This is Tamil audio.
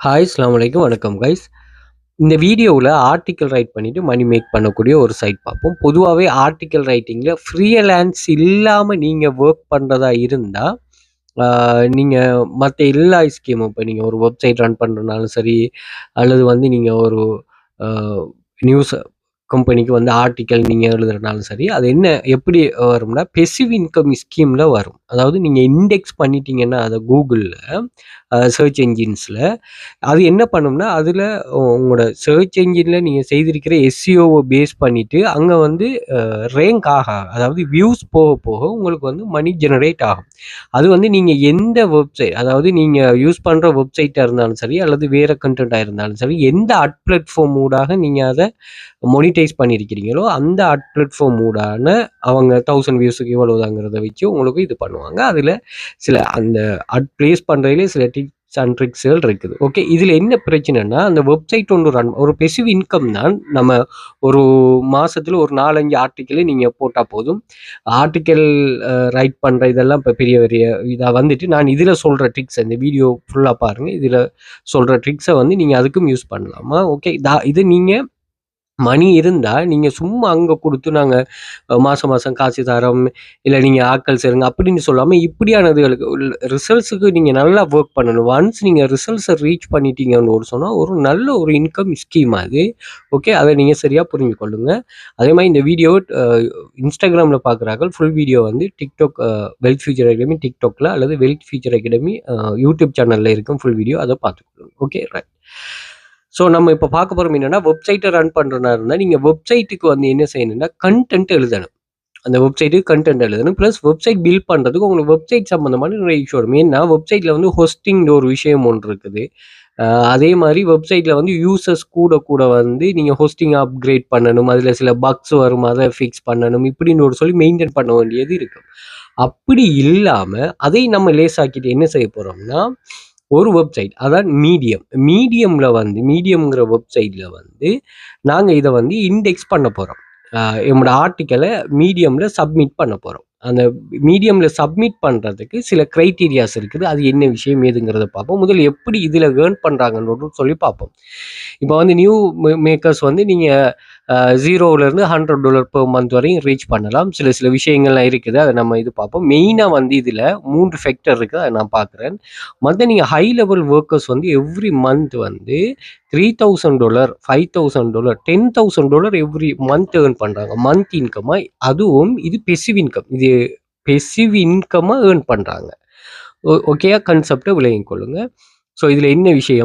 ஹாய் அஸ்ஸலாமு அலைக்கும் வணக்கம் கைஸ். இந்த வீடியோவில் ஆர்டிக்கல் ரைட் பண்ணிவிட்டு மணி மேக் பண்ணக்கூடிய ஒரு சைட் பார்ப்போம். பொதுவாகவே ஆர்டிக்கல் ரைட்டிங்கில் ஃப்ரீலான்ஸ் இல்லாமல் நீங்கள் ஒர்க் பண்ணுறதா இருந்தால் நீங்கள் மற்ற எல்லா ஸ்கீமும் இப்போ நீங்கள் ஒரு வெப்சைட் ரன் பண்ணுறதுனாலும் சரி, அல்லது வந்து நீங்கள் ஒரு நியூஸ் கம்பெனிக்கு வந்து ஆர்டிக்கல் நீங்கள் எழுதுறதுனாலும் சரி, அது என்ன எப்படி வரும்னா பெசிவ் இன்கம் ஸ்கீமில் வரும். அதாவது நீங்கள் இண்டெக்ஸ் பண்ணிட்டீங்கன்னா அதை கூகுளில் சர்ச் என்ஜின்ஸில் அது என்ன பண்ணும்னா அதில் உங்களோட சர்ச் என்ஜினில் நீங்கள் செய்திருக்கிற எஸ்சிஓவை பேஸ் பண்ணிவிட்டு அங்கே வந்து ரேங்க் அதாவது வியூஸ் போக போக உங்களுக்கு வந்து மணி ஜெனரேட் ஆகும். அது வந்து நீங்கள் எந்த வெப்சைட், அதாவது நீங்கள் யூஸ் பண்ணுற வெப்சைட்டாக இருந்தாலும் சரி, அல்லது வேறு கண்டென்ட்டாக இருந்தாலும் சரி, எந்த அட் பிளாட்ஃபார்ம் ஊடாக நீங்கள் அதை மொனிடைஸ் பண்ணியிருக்கிறீங்களோ அந்த அட் பிளாட்ஃபார்ம் ஊடான அவங்க 1000 வியூஸுக்கு இவ்வளவுதாங்கிறத வச்சு உங்களுக்கு இது பண்ணுவாங்க. அதில் சில அந்த அட் பிளேஸ் பண்ணுறதுலே சில டிப்ஸ் அண்ட் ட்ரிக்ஸ்கள் இருக்குது. ஓகே, இதில் என்ன பிரச்சனைனா அந்த வெப்சைட் ஒன்று ரன் ஒரு பெசிவ் இன்கம் தான். நம்ம ஒரு மாதத்தில் ஒரு 4-5 ஆர்டிக்கலை நீங்கள் போட்டால் போதும். ஆர்டிக்கல் ரைட் பண்ணுற இதெல்லாம் இப்போ பெரிய பெரிய இதாக வந்துட்டு நான் இதில் சொல்கிற ட்ரிக்ஸ் இந்த வீடியோ ஃபுல்லாக பாருங்கள். இதில் சொல்கிற ட்ரிக்ஸை வந்து நீங்கள் அதுக்கும் யூஸ் பண்ணலாமா? ஓகே, இது நீங்கள் மணி இருந்தால் நீங்கள் சும்மா அங்கே கொடுத்து நாங்கள் மாதம் காசு தரோம், இல்லை நீங்கள் ஆட்கள் சேருங்க அப்படின்னு சொல்லாமல் இப்படியானதுகளுக்கு ரிசல்ட்ஸுக்கு நீங்கள் நல்லா ஒர்க் பண்ணணும். ஒன்ஸ் நீங்கள் ரிசல்ட்ஸை ரீச் பண்ணிட்டீங்கன்னு சொன்னால் ஒரு நல்ல ஒரு இன்கம் ஸ்கீம் அது. ஓகே, அதை நீங்கள் சரியாக புரிஞ்சு கொள்ளுங்கள். அதே மாதிரி இந்த வீடியோ இன்ஸ்டாகிராமில் பார்க்குறாங்க. ஃபுல் வீடியோ வந்து டிக்டாக் வெல்த் ஃபியூச்சர் அகாடமி டிக்டாக்ல அல்லது வெல்த் ஃபியூச்சர் அகாடமி யூடியூப் சேனலில் இருக்கும் ஃபுல் வீடியோ, அதை பார்த்துக்கொள்ளுங்க. Okay, right. ஸோ நம்ம இப்போ பார்க்க போகிறோம் என்னென்னா, வெப்சைட்டை ரன் பண்ணுறதா இருந்தால் நீங்கள் வெப்சைட்டுக்கு வந்து என்ன செய்யணும்னா கண்டென்ட் எழுதணும். அந்த வெப்சைட்டுக்கு கண்டென்ட் எழுதணும். ப்ளஸ் வெப்சைட் பில்ட் பண்ணுறதுக்கு உங்களுக்கு வெப்சைட் சம்மந்தமான நிறைய இஷ்யூ வரும். ஏன்னா வெப்சைட்டில் வந்து ஹோஸ்டிங் ஒரு விஷயம் ஒன்று இருக்குது. அதே மாதிரி வெப்சைட்டில் வந்து யூசர்ஸ் கூட வந்து நீங்கள் ஹோஸ்டிங் அப்கிரேட் பண்ணணும். அதில் சில பக்ஸ் வரும், அதை ஃபிக்ஸ் பண்ணணும், இப்படின்னு சொல்லி மெயின்டைன் பண்ண வேண்டியது இருக்கும். அப்படி இல்லாமல் அதை நம்ம லேசாக்கிட்டு என்ன செய்ய போகிறோம்னா, ஒரு வெப்சைட் அதான் மீடியம்ங்கிற வெப்சைட்டில் வந்து நாங்கள் இதை வந்து இண்டெக்ஸ் பண்ண போகிறோம். என்னோட ஆர்டிக்கலை மீடியமில் சப்மிட் பண்ண போகிறோம். அந்த மீடியமில் சப்மிட் பண்ணுறதுக்கு சில க்ரைட்டீரியாஸ் இருக்குது. அது என்ன விஷயம் ஏதுங்கிறத பார்ப்போம். முதல்ல எப்படி இதில் ஏர்ன் பண்ணுறாங்கன்னு சொல்லி பார்ப்போம். இப்போ வந்து நியூ மேக்கர்ஸ் வந்து நீங்கள் $0 $100 per month வரையும் ரீச் பண்ணலாம். சில விஷயங்கள்லாம் இருக்குது, அதை நம்ம இது பார்ப்போம். மெயினாக வந்து இதில் 3 ஃபேக்டர் இருக்குது, அதை நான் பார்க்குறேன். நீங்கள் ஹை லெவல் ஒர்க்கர்ஸ் வந்து எவ்ரி மந்த் வந்து $3,000 $5,000 $10,000 எவ்ரி மந்த் ஏர்ன் பண்ணுறாங்க. மந்த் இன்கமாக, அதுவும் இது பெசிவ் இன்கம். இது பெசிவ் இன்கமாக ஏர்ன் பண்ணுறாங்க. ஓகேயா? கான்செப்டை விளங்கிக் கொள்ளுங்க. ஸோ இதில் என்ன விஷயம்,